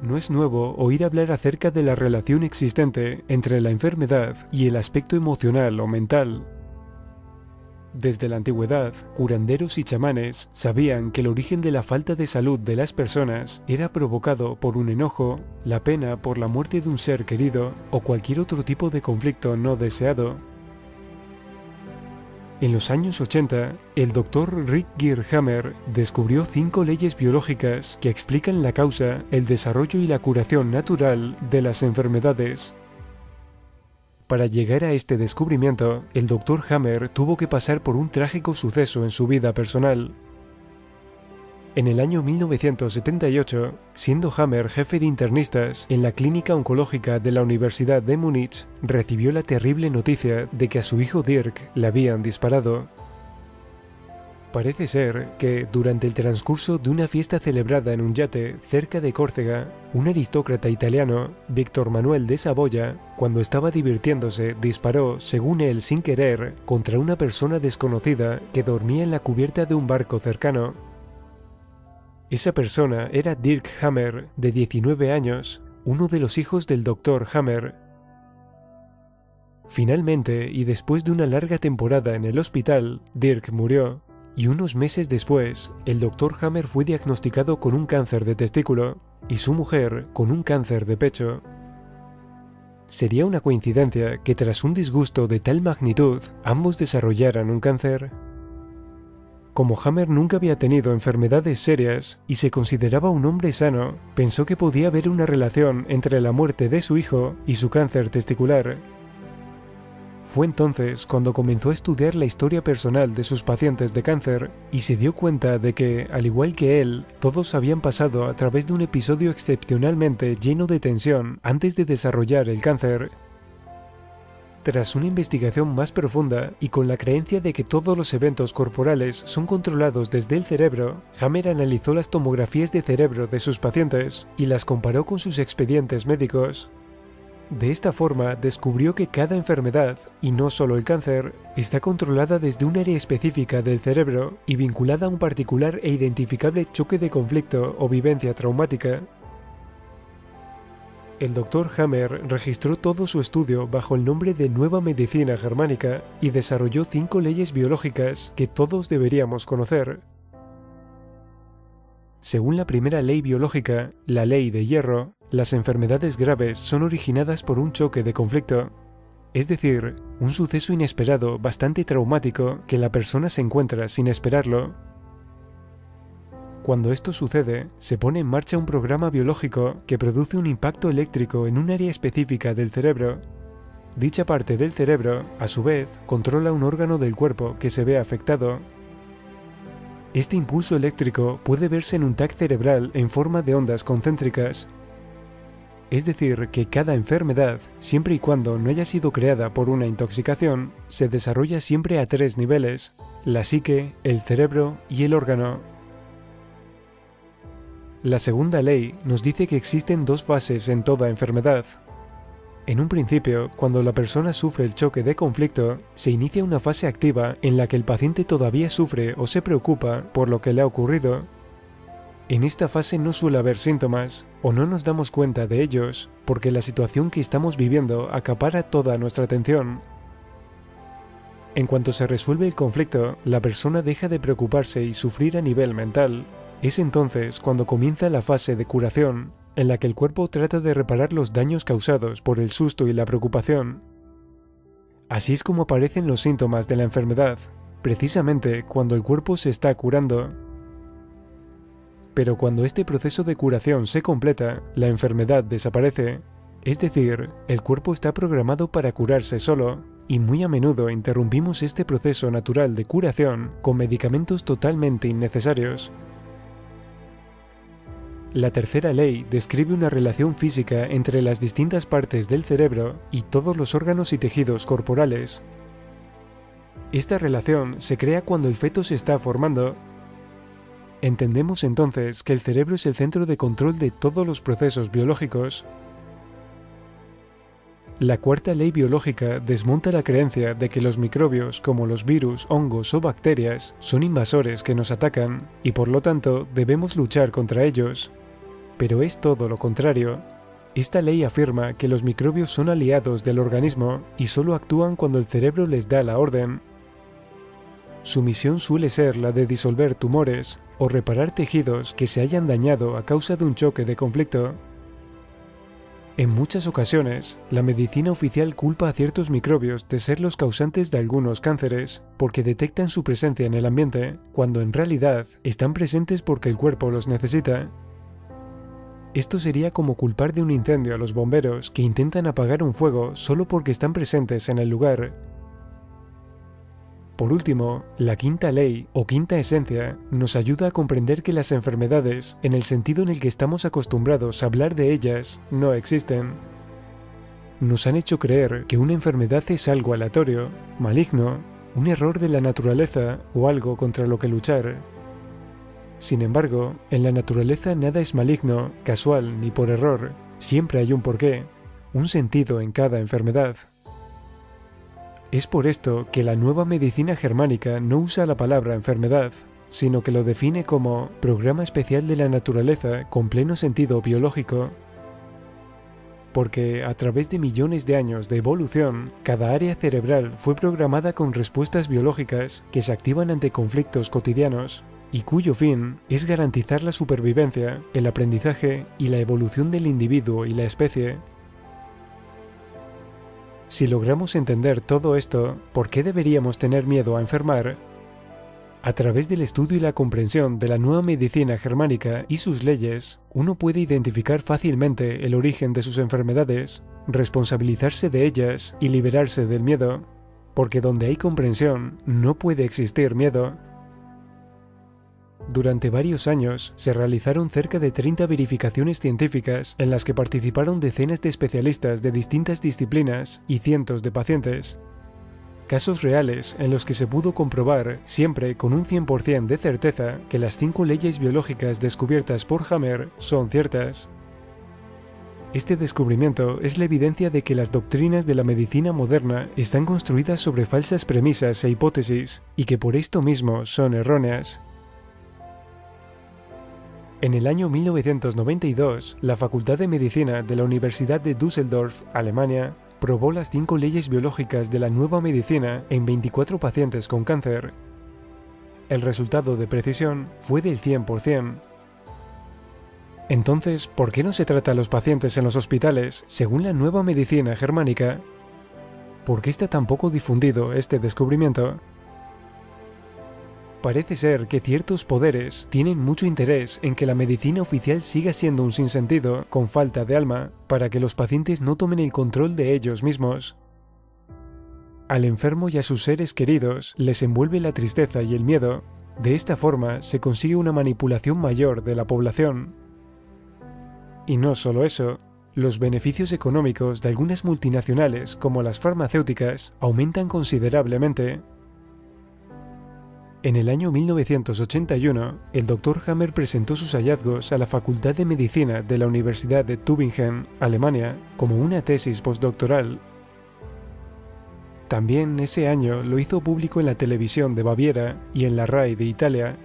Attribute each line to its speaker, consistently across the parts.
Speaker 1: No es nuevo oír hablar acerca de la relación existente entre la enfermedad y el aspecto emocional o mental. Desde la antigüedad, curanderos y chamanes sabían que el origen de la falta de salud de las personas era provocado por un enojo, la pena por la muerte de un ser querido o cualquier otro tipo de conflicto no deseado. En los años 80, el Dr. Rick Gearhammer descubrió 5 leyes biológicas que explican la causa, el desarrollo y la curación natural de las enfermedades. Para llegar a este descubrimiento, el Dr. Hammer tuvo que pasar por un trágico suceso en su vida personal. En el año 1978, siendo Hammer jefe de internistas en la clínica oncológica de la Universidad de Múnich, recibió la terrible noticia de que a su hijo Dirk le habían disparado. Parece ser que, durante el transcurso de una fiesta celebrada en un yate cerca de Córcega, un aristócrata italiano, Víctor Manuel de Saboya, cuando estaba divirtiéndose, disparó, según él sin querer, contra una persona desconocida que dormía en la cubierta de un barco cercano. Esa persona era Dirk Hammer, de 19 años, uno de los hijos del Dr. Hammer. Finalmente, y después de una larga temporada en el hospital, Dirk murió. Y unos meses después, el Dr. Hammer fue diagnosticado con un cáncer de testículo y su mujer con un cáncer de pecho. ¿Sería una coincidencia que tras un disgusto de tal magnitud, ambos desarrollaran un cáncer? Como Hammer nunca había tenido enfermedades serias y se consideraba un hombre sano, pensó que podía haber una relación entre la muerte de su hijo y su cáncer testicular. Fue entonces cuando comenzó a estudiar la historia personal de sus pacientes de cáncer y se dio cuenta de que, al igual que él, todos habían pasado a través de un episodio excepcionalmente lleno de tensión antes de desarrollar el cáncer. Tras una investigación más profunda y con la creencia de que todos los eventos corporales son controlados desde el cerebro, Hammer analizó las tomografías de cerebro de sus pacientes y las comparó con sus expedientes médicos. De esta forma descubrió que cada enfermedad, y no solo el cáncer, está controlada desde un área específica del cerebro y vinculada a un particular e identificable choque de conflicto o vivencia traumática. El Dr. Hammer registró todo su estudio bajo el nombre de Nueva Medicina Germánica y desarrolló 5 leyes biológicas que todos deberíamos conocer. Según la primera ley biológica, la ley de hierro, las enfermedades graves son originadas por un choque de conflicto, es decir, un suceso inesperado bastante traumático que la persona se encuentra sin esperarlo. Cuando esto sucede, se pone en marcha un programa biológico que produce un impacto eléctrico en un área específica del cerebro. Dicha parte del cerebro, a su vez, controla un órgano del cuerpo que se ve afectado. Este impulso eléctrico puede verse en un tag cerebral en forma de ondas concéntricas. Es decir, que cada enfermedad, siempre y cuando no haya sido creada por una intoxicación, se desarrolla siempre a 3 niveles: la psique, el cerebro y el órgano. La segunda ley nos dice que existen 2 fases en toda enfermedad. En un principio, cuando la persona sufre el choque de conflicto, se inicia una fase activa en la que el paciente todavía sufre o se preocupa por lo que le ha ocurrido. En esta fase no suele haber síntomas, o no nos damos cuenta de ellos, porque la situación que estamos viviendo acapara toda nuestra atención. En cuanto se resuelve el conflicto, la persona deja de preocuparse y sufrir a nivel mental. Es entonces cuando comienza la fase de curación, en la que el cuerpo trata de reparar los daños causados por el susto y la preocupación. Así es como aparecen los síntomas de la enfermedad, precisamente cuando el cuerpo se está curando. Pero cuando este proceso de curación se completa, la enfermedad desaparece. Es decir, el cuerpo está programado para curarse solo, y muy a menudo interrumpimos este proceso natural de curación con medicamentos totalmente innecesarios. La tercera ley describe una relación física entre las distintas partes del cerebro y todos los órganos y tejidos corporales. Esta relación se crea cuando el feto se está formando. Entendemos entonces que el cerebro es el centro de control de todos los procesos biológicos. La cuarta ley biológica desmonta la creencia de que los microbios, como los virus, hongos o bacterias, son invasores que nos atacan y por lo tanto debemos luchar contra ellos. pero es todo lo contrario. Esta ley afirma que los microbios son aliados del organismo y solo actúan cuando el cerebro les da la orden. Su misión suele ser la de disolver tumores o reparar tejidos que se hayan dañado a causa de un choque de conflicto. En muchas ocasiones, la medicina oficial culpa a ciertos microbios de ser los causantes de algunos cánceres porque detectan su presencia en el ambiente, cuando en realidad están presentes porque el cuerpo los necesita. Esto sería como culpar de un incendio a los bomberos que intentan apagar un fuego solo porque están presentes en el lugar. Por último, la quinta ley o quinta esencia nos ayuda a comprender que las enfermedades, en el sentido en el que estamos acostumbrados a hablar de ellas, no existen. Nos han hecho creer que una enfermedad es algo aleatorio, maligno, un error de la naturaleza o algo contra lo que luchar. Sin embargo, en la naturaleza nada es maligno, casual ni por error, siempre hay un porqué, un sentido en cada enfermedad. Es por esto que la nueva medicina germánica no usa la palabra enfermedad, sino que lo define como programa especial de la naturaleza con pleno sentido biológico. Porque a través de millones de años de evolución, cada área cerebral fue programada con respuestas biológicas que se activan ante conflictos cotidianos, y cuyo fin es garantizar la supervivencia, el aprendizaje y la evolución del individuo y la especie. Si logramos entender todo esto, ¿por qué deberíamos tener miedo a enfermar? A través del estudio y la comprensión de la nueva medicina germánica y sus leyes, uno puede identificar fácilmente el origen de sus enfermedades, responsabilizarse de ellas y liberarse del miedo, porque donde hay comprensión no puede existir miedo. Durante varios años se realizaron cerca de 30 verificaciones científicas en las que participaron decenas de especialistas de distintas disciplinas y cientos de pacientes. Casos reales en los que se pudo comprobar, siempre con un 100% de certeza, que las 5 leyes biológicas descubiertas por Hammer son ciertas. Este descubrimiento es la evidencia de que las doctrinas de la medicina moderna están construidas sobre falsas premisas e hipótesis, y que por esto mismo son erróneas. En el año 1992, la Facultad de Medicina de la Universidad de Düsseldorf, Alemania, probó las 5 leyes biológicas de la nueva medicina en 24 pacientes con cáncer. El resultado de precisión fue del 100%. Entonces, ¿por qué no se trata a los pacientes en los hospitales según la nueva medicina germánica? ¿Por qué está tan poco difundido este descubrimiento? Parece ser que ciertos poderes tienen mucho interés en que la medicina oficial siga siendo un sinsentido, con falta de alma, para que los pacientes no tomen el control de ellos mismos. Al enfermo y a sus seres queridos les envuelve la tristeza y el miedo. De esta forma se consigue una manipulación mayor de la población. Y no solo eso, los beneficios económicos de algunas multinacionales como las farmacéuticas aumentan considerablemente. En el año 1981, el Dr. Hammer presentó sus hallazgos a la Facultad de Medicina de la Universidad de Tübingen, Alemania, como una tesis postdoctoral. También ese año lo hizo público en la televisión de Baviera y en la RAI de Italia.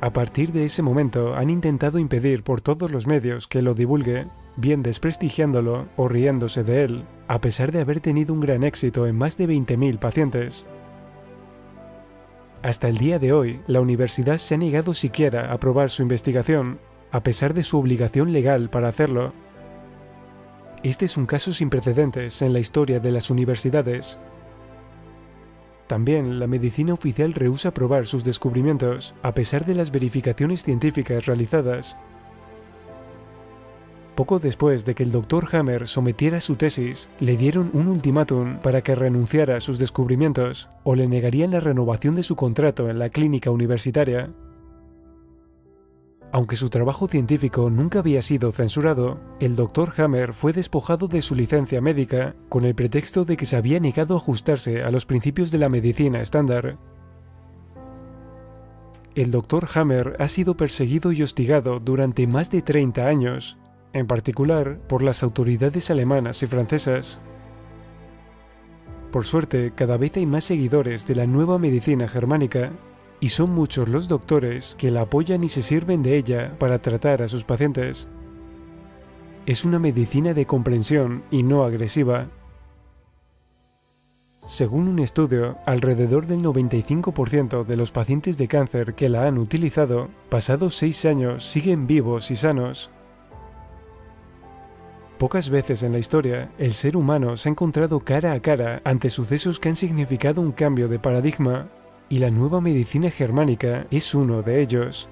Speaker 1: A partir de ese momento han intentado impedir por todos los medios que lo divulgue, bien desprestigiándolo o riéndose de él, a pesar de haber tenido un gran éxito en más de 20.000 pacientes. Hasta el día de hoy, la universidad se ha negado siquiera a aprobar su investigación, a pesar de su obligación legal para hacerlo. Este es un caso sin precedentes en la historia de las universidades. También la medicina oficial rehúsa aprobar sus descubrimientos, a pesar de las verificaciones científicas realizadas. Poco después de que el Dr. Hammer sometiera su tesis, le dieron un ultimátum para que renunciara a sus descubrimientos, o le negarían la renovación de su contrato en la clínica universitaria. Aunque su trabajo científico nunca había sido censurado, el Dr. Hammer fue despojado de su licencia médica con el pretexto de que se había negado a ajustarse a los principios de la medicina estándar. El Dr. Hammer ha sido perseguido y hostigado durante más de 30 años, en particular por las autoridades alemanas y francesas. Por suerte, cada vez hay más seguidores de la nueva medicina germánica, y son muchos los doctores que la apoyan y se sirven de ella para tratar a sus pacientes. Es una medicina de comprensión y no agresiva. Según un estudio, alrededor del 95% de los pacientes de cáncer que la han utilizado, pasados 6 años, siguen vivos y sanos. Pocas veces en la historia, el ser humano se ha encontrado cara a cara ante sucesos que han significado un cambio de paradigma, y la nueva medicina germánica es uno de ellos.